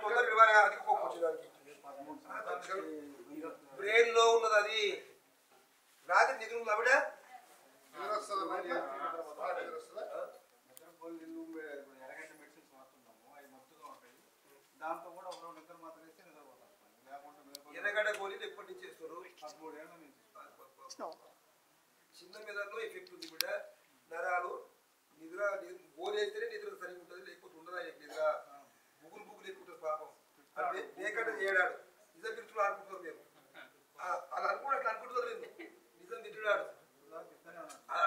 తొందర విలువగా అది వచ్చిందానికి బ్రెయిన్ లో ఉన్నది అది రాత్రి నిధులు ఆవిడ దాంతో కూడా ఒక నిద్ర మాత్రం వేస్తే నిద్రపోతారు. ఎర్రగడ్డ గోళీలు ఎప్పటి నుంచి చేస్తారు? 13 ఏళ్ళ నుంచి. చిన్న మెదడులో ఎఫెక్ట్ ఉంది బిడ్డ. నరాలు నిద్ర గోలు వేస్తేనే నిద్ర సరిగ్గా ఉంటుంది, లేకపోతే ఉండదా నిద్ర. బుగులు ఎక్కుంటుంది పాపం. లేకుండా చేయడాడు నిజం తిరుగుతూ అనుకుంటున్నారు మీరు. అలా అట్లా అనుకుంటున్నారు నేను నిజం తిట్టాడు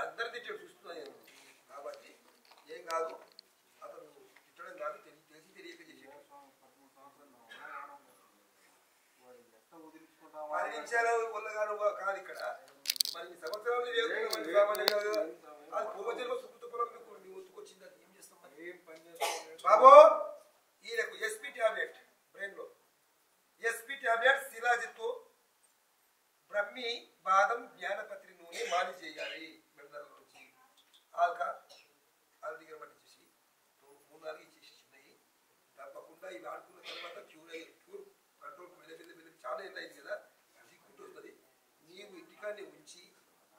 అందరు తిట్టాడు చూస్తున్నాను. కాబట్టి ఏం కాదు, అతను తిట్టడం కాదు, తెలిసి తెలియక చేసాడు. 10 నిమిషాల వల్లగాను కాదు ఇక్కడ. మరి ఈ సంవత్సరాలు అది పూర్వజన్మ సుకృతఫలం మీ ఒత్తుకొచ్చింది. అది ఏం చేస్తాం బాబు? ఈయనకు ఎస్పీ టాబ్లెట్ బ్రెయిన్ లో ఎస్పీ టాబ్లెట్ శిలాజిత్తు బ్రహ్మి బాదం జ్ఞానపత్రి నూనె మాలి చేయాలి. మెడల నుంచి ఆల్కా దగ్గర పట్టించేసి 3-4 ఇచ్చేసి ఉన్నాయి. తప్పకుండా ఇవి ఆడుకున్న తర్వాత క్యూర్ కంట్రోల్ మెల్లమెల్లి చాలా ఏళ్ళు అయింది కదా, దిక్కుంటూ వస్తుంది. నీవు ఇంటికాన్ని ఉంచి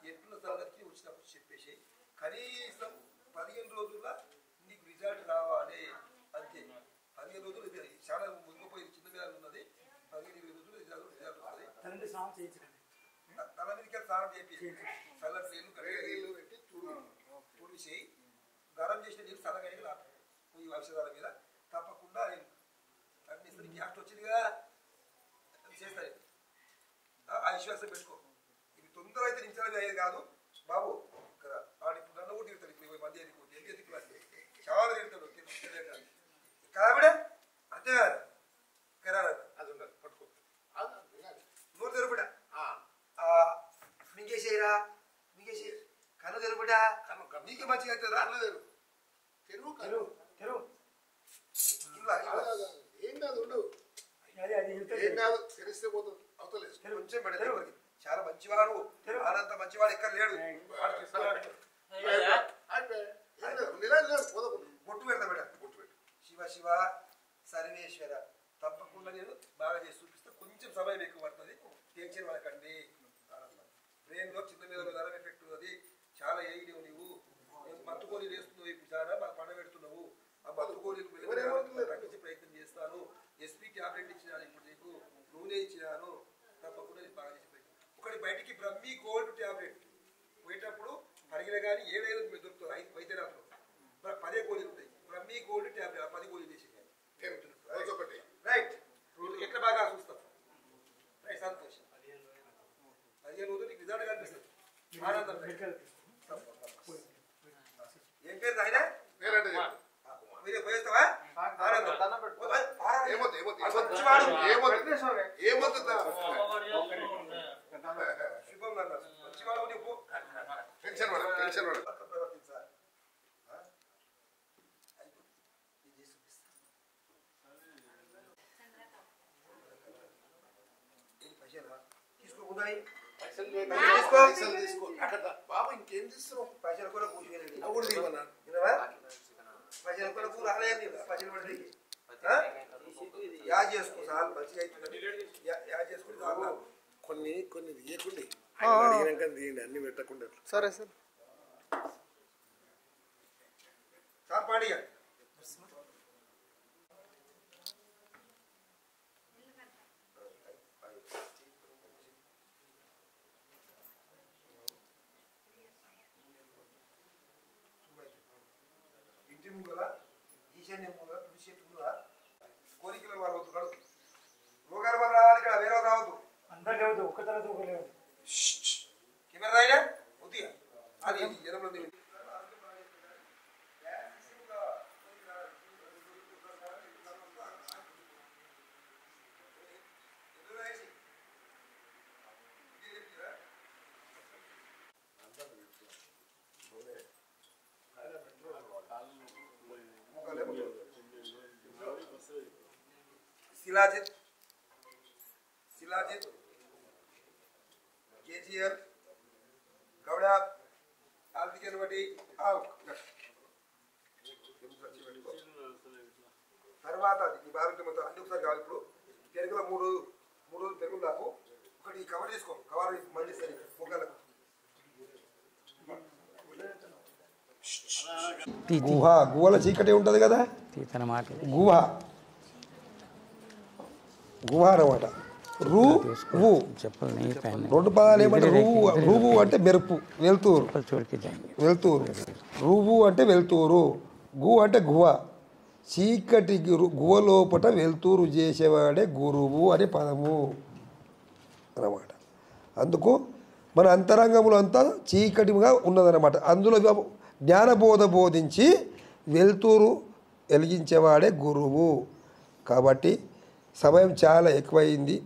ఎట్ల సంగతికి వచ్చినప్పుడు చెప్పేసి కనీసం 15 రోజుల్లో నీకు రిజల్ట్ రావాలి అంతే. 15 రోజులు చాలా ముందుపోయి చిన్న మీద ఉన్నది. 15-20 రోజులు రిజల్ట్ వస్తుంది. తల మీదకి స్నానం చేపి చల్లటి నీళ్ళు పెట్టి తుడిసి గరం చేసిన నీళ్ళు చల్లగా ఈ ఔషధాల మీద తప్పకుండా అన్ని గ్యాస్ట్ వచ్చింది కదా చేస్తాయి. ఆ విశ్వాసం పెట్టుకో. ఇది తొందర అయితే నిమిషాలు అయ్యేది కాదు బాబు. ఇక్కడ ఇప్పుడు నన్ను కూడా తిరుగుతాడు. ఇప్పుడు మంది చాలా తిరుగుతాడు కాబడ అంతే కదా. అది ఉండదు పట్టుకో నోరు తెరుపుట మింగేసేయరా మింగేసి కన్ను తెరుపుట నీకే మంచిగా అవుతుందా? ఏం కాదు ఉండవు, ఏం కాదు తెలిస్తే పోతుంది. అవతలేదు కొంచెం పెడతారు. చాలా మంచివాడు, ఆనంత మంచివాడు ఎక్కడ లేడు. బొట్టు పెడతా మేడం, బొట్టు పెట్టు. శివ శివ సర్వేశ్వర తప్పకుండా నేను బాగా చేసి చూపిస్తా. కొంచెం సమయం ఎక్కువ పడుతుంది, టెన్షన్ పడకండి. బ్రెయిన్ లో చిన్న మీద నరం ఎఫెక్ట్ ఉన్నది. చాలా ఏయిలేవు నీవు. మత్తుకోని వేస్తున్నావు ఇప్పుడు చాలా మాకు పండ పెడుతున్నావు. ఆ మత్తుకోని తగ్గించే ప్రయత్నం చేస్తాను. ఎస్పీ టాబ్లెట్ ఇచ్చినాను, ఇప్పుడు నీకు నూనె ఇచ్చినాను. తప్పకుండా నేను బాగా చేసే ప్రయత్నం. ఒకటి బయటికి బ్రహ్మి గోల్డ్ టాబ్లెట్ పోయేటప్పుడు అడిగిన కానీ 7 మీరు దొరుకుతుంది. వైద్యనాథ్లో 10 గోళీలు ఉంటాయి. బ్రహ్మి గోల్డ్ టాబ్లెట్ 10 గోళీలు చేసి రైట్. ఎట్లా బాగా చూస్తాం. రైట్, సంతోషం. 15 రోజులు నీకు రిజల్ట్ కనిపిస్తుంది. ఆనందం. ఏం పేరు ఆయన? మీరే పోయేస్తావా? ఆనందం. శుభం నాన్న. మంచివాడు నీకు టెన్షన్ ప్రవర్తించాలి. తీసుకోకున్నాయి బాబు ఇంకేం తీస్తున్నావు? పైసలు కూడా కూర్చోలేదు. పైసలు కూడా కూర రాలేదు. పైసలు పడితే యా చేసుకో సార్ మంచిగా అవుతుంది. యా చేసుకుంటే కొన్ని తీయకండి, అడిగినాక తీయండి, అన్ని పెట్టకుండా. సరే సార్ సార్ పాడిగా ఇంటి ముందుగా ఈశాన్య ముందుగా తుడి చెట్టు ముందుగా కోరికల వాళ్ళు అవుతున్నాడు. రోగాల వల్ల రావాలి, ఇక్కడ వేరే రావద్దు. అందరు లేవద్దు, ఒక్క తర్వాత ఒక లేవద్దు. కెమెరా రాయినా వద్దిగా అది జనంలో శిలాజిత్ కేజీఆర్ గౌడ ఆల్దిగన్ బట్టి తర్వాత నీ భారత మొత్తం అన్ని కాదు ఇప్పుడు పెరుగులో మూడు రోజులు పెరుగు నాకు ఒకటి కవర్ చేసుకో కవర్ మళ్ళీ సరే మొగ్గలకు గుహ గుహల చీకటి ఉంటుంది కదా గుహ గుహ అనమాట రూ ఊ రెండు పదాలు ఏమంటే రూవు అంటే మెరుపు వెలుతూరు వెలుతూరు రూవు అంటే వెలుతూరు గు అంటే గుహ చీకటి గుహ లోపట వెలుతూరు చేసేవాడే గురువు అనే పదము అన్నమాట. అందుకు మన అంతరంగంలో అంతా చీకటిగా ఉన్నదన్నమాట. అందులో జ్ఞానబోధ బోధించి వెలుతూరు వెలిగించేవాడే గురువు. కాబట్టి సమయం చాలా ఎక్కువైంది.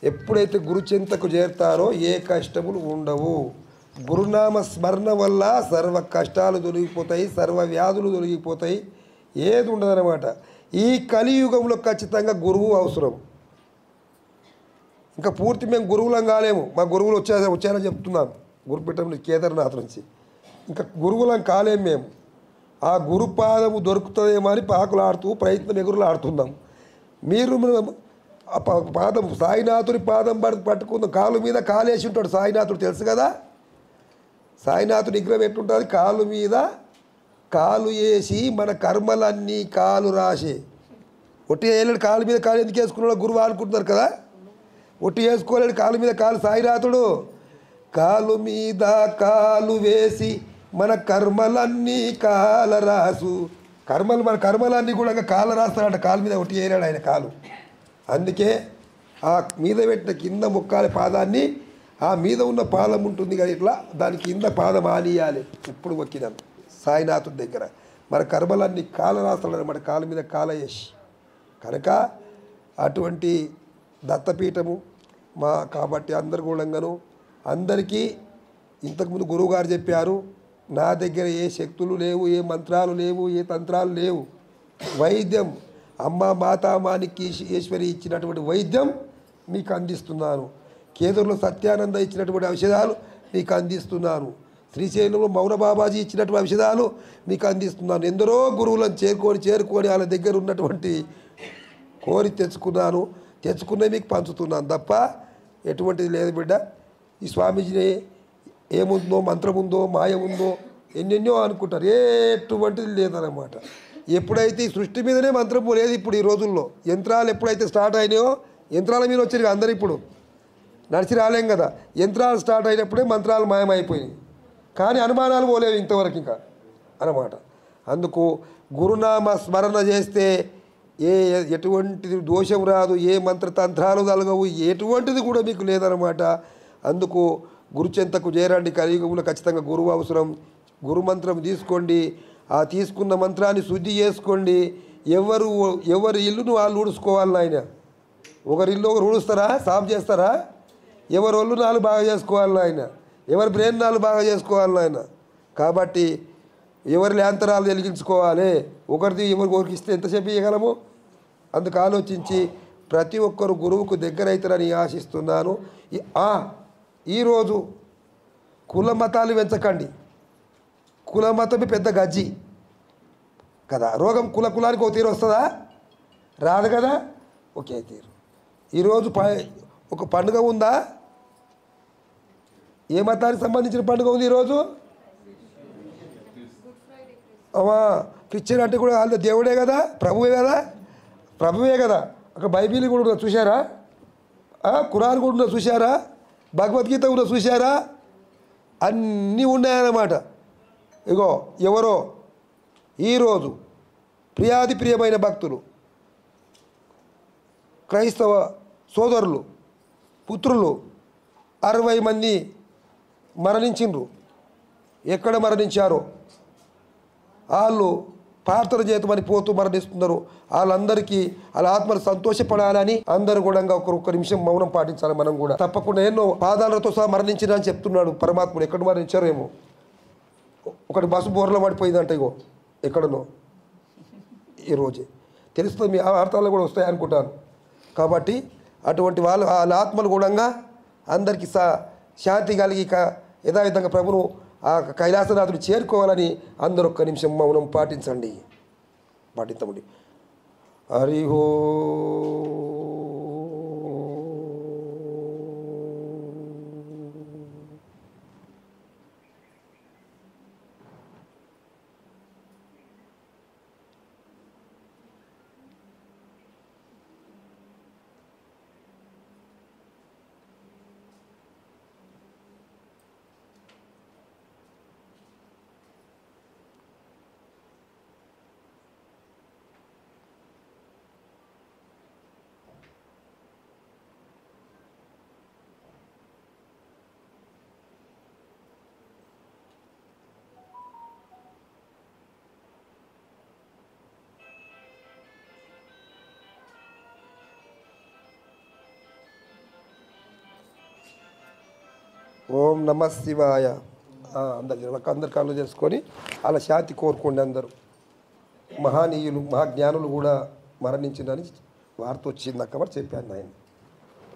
ఎప్పుడైతే గురుచింతకు చేరుతారో ఏ కష్టములు ఉండవు. గురునామ స్మరణ వల్ల సర్వ కష్టాలు తొలగిపోతాయి, సర్వ వ్యాధులు తొలగిపోతాయి, ఏది ఉండదన్నమాట. ఈ కలియుగంలో ఖచ్చితంగా గురువు అవసరం. ఇంకా పూర్తి మేము గురువులం కాలేము. మా గురువులు వచ్చారని చెప్తున్నాం. గురుపీఠం కేదార్నాథ్ నుంచి ఇంకా గురువులం కాలేము మేము. ఆ గురుపాదము దొరుకుతుందేమో అని పాకులాడుతూ ప్రయత్నం ఎగురులు ఆడుతున్నాం. మీరు పాదం సాయినాథుడి పాదం పట్టుకుందాం. కాలు మీద కాలేసి ఉంటాడు సాయినాథుడు, తెలుసు కదా. సాయినాథుడి విగ్రహం ఎట్టుంటుంది, కాలు మీద కాలు వేసి మన కర్మలన్నీ కాలు రాసే. ఒట్టి వేయలేడు కాలు మీద కాలు ఎందుకు వేసుకున్నాడో గురువు అనుకుంటున్నారు కదా. ఒట్టి వేసుకోలేడు కాలు మీద కాలు సాయినాథుడు. కాలు మీద కాలు వేసి మన కర్మలన్నీ కాల రాసు. మన కర్మలన్నీ కూడా కాలు రాస్తాడంట. కాలు మీద ఒట్టి వేయలేడు ఆయన కాలు. అందుకే ఆ మీద పెట్టిన కింద మొక్కాలి పాదాన్ని. ఆ మీద ఉన్న పాదం ఉంటుంది కదా ఇట్లా, దాని కింద పాదం ఆనియాలి. ఇప్పుడు మొక్కినాం సాయినాథుడి దగ్గర. మన కర్మలన్నీ కాల రాస్తాడు అనమాట, కాలు మీద కాల వేసి. కనుక అటువంటి దత్తపీఠము కాబట్టి అందరు కూడంగాను అందరికీ ఇంతకుముందు గురువుగారు చెప్పారు, నా దగ్గర ఏ శక్తులు లేవు, ఏ మంత్రాలు లేవు, ఏ తంత్రాలు లేవు. వైద్యం అమ్మ మాతామానికి ఈశ్వరి ఇచ్చినటువంటి వైద్యం మీకు అందిస్తున్నాను. కేదూరులో సత్యానంద ఇచ్చినటువంటి ఔషధాలు మీకు అందిస్తున్నాను. శ్రీశైలంలో మౌన బాబాజీ ఇచ్చినటువంటి ఔషధాలు మీకు అందిస్తున్నాను. ఎందరో గురువులను చేరుకొని వాళ్ళ దగ్గర ఉన్నటువంటి కోరి తెచ్చుకునే మీకు పంచుతున్నాను తప్ప ఎటువంటిది లేదు బిడ్డ. ఈ స్వామీజీని ఏముందో, మంత్రం ఉందో, మాయ ఉందో, ఎన్నెన్నో అనుకుంటారు. ఎటువంటిది లేదన్నమాట. ఎప్పుడైతే ఈ సృష్టి మీదనే మంత్రము లేదు ఇప్పుడు ఈ రోజుల్లో. యంత్రాలు ఎప్పుడైతే స్టార్ట్ అయినాయో, యంత్రాల మీద వచ్చారు అందరు. ఇప్పుడు నడిచి రాలేం కదా. యంత్రాలు స్టార్ట్ అయినప్పుడే మంత్రాలు మాయమైపోయినాయి. కానీ అనుమానాలు పోలేవు ఇంతవరకు ఇంకా అన్నమాట. అందుకు గురునామ స్మరణ చేస్తే ఎటువంటిది దోషం రాదు, ఏ మంత్రతంత్రాలు కలగవు, ఎటువంటిది కూడా మీకు లేదన్నమాట. అందుకు గురుచెంతకు చేరండి. కలియుగంలో ఖచ్చితంగా గురువు అవసరం. గురు మంత్రం తీసుకోండి. ఆ తీసుకున్న మంత్రాన్ని శుద్ధి చేసుకోండి. ఎవరి ఇల్లును వాళ్ళు ఊడుచుకోవాలి. ఆయన ఒకరి ఇల్లు ఒకరు ఊడుస్తారా, సాఫ్ చేస్తారా? ఎవరి ఒళ్ళు నాలుగు బాగా చేసుకోవాలి ఆయన, ఎవరి బ్రెయిన్ నాలుగు బాగా చేసుకోవాలి ఆయన. కాబట్టి ఎవరి ల్యాంతరాలు వెలిగించుకోవాలి. ఒకరిది ఒకరికి ఇస్తే ఎంతసేపు ఇవ్వగలము. అందుకు ఆలోచించి ప్రతి ఒక్కరు గురువుకు దగ్గర అవుతారని ఆశిస్తున్నాను. ఈరోజు కుల మతాలు పెంచకండి. కుల మతమే పెద్ద గజ్జి కదా. రోగం కులానికి ఒక తీరు వస్తుందా? రాదు కదా, ఒకే తీరు. ఈరోజు ఒక పండుగ ఉందా? ఏ మతానికి సంబంధించిన పండుగ ఉంది ఈరోజు? క్రిస్టియన్ అంటే కూడా వాళ్ళ దేవుడే కదా, ప్రభువే కదా. ఒక బైబిల్ కూడా ఉన్నది చూసారా? ఖురాన్ కూడా ఉన్నది చూసారా? భగవద్గీత కూడా చూసారా? అన్నీ ఉన్నాయన్నమాట. ఇగో ఎవరో ఈరోజు ప్రియమైన భక్తులు, క్రైస్తవ సోదరులు, పుత్రులు 60 మంది మరణించిండ్రు. ఎక్కడ మరణించారో వాళ్ళు ప్రార్థన చేతమని పోతూ మరణిస్తున్నారు. వాళ్ళందరికీ వాళ్ళ ఆత్మలు సంతోషపడాలని అందరూ కూడా ఒక్క నిమిషం మౌనం పాటించాలి. మనం కూడా తప్పకుండా ఎన్నో పాదాలతో సహా మరణించిన అని చెప్తున్నాడు పరమాత్ముడు. ఎక్కడ మరణించారో ఏమో. ఒకటి బస్సు బోర్లో పడిపోయిందంట, ఇగో ఎక్కడనో. ఈరోజే తెలుస్తుంది. మీ వార్తల్లో కూడా వస్తాయి అనుకుంటాను. కాబట్టి అటువంటి వాళ్ళ ఆత్మలు కూడా అందరికీ శాంతి కలిగి యథావిధంగా ప్రభును ఆ కైలాసనాథుడు చేరుకోవాలని అందరూ ఒక్క నిమిషం మౌనం పాటించండి. హరి ఓం. ఓం నమ శివాయ. అందరు కళ్ళు చేసుకొని అలా శాంతి కోరుకోండి. అందరూ మహానీయులు మహాజ్ఞానులు కూడా మరణించిందని వార్త వచ్చింది అక్కడ చెప్పాను ఆయన.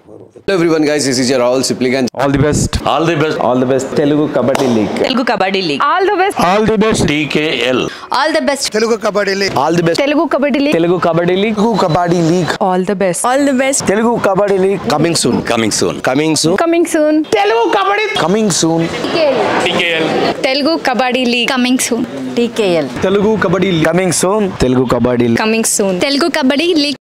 Hello everyone guys, this is your Rahul Sipligan. All the best. All the best. All the best. Telugu Kabaddi League. Telugu Kabaddi League. All the best. All the best. TKL. All the best. Telugu kabaddi league. All the best. Telugu Kabaddi League. Telugu Kabaddi League. Telugu Kabaddi League. All the best. All the best. Telugu Kabaddi League. Coming soon. Coming soon. Coming soon. Coming soon. Telugu Kabaddi. Coming soon. TKL. Telugu Kabaddi League. Coming soon. TKL. Telugu Kabaddi League. Coming soon. Telugu Kabaddi League. Coming soon. Telugu Kabaddi League.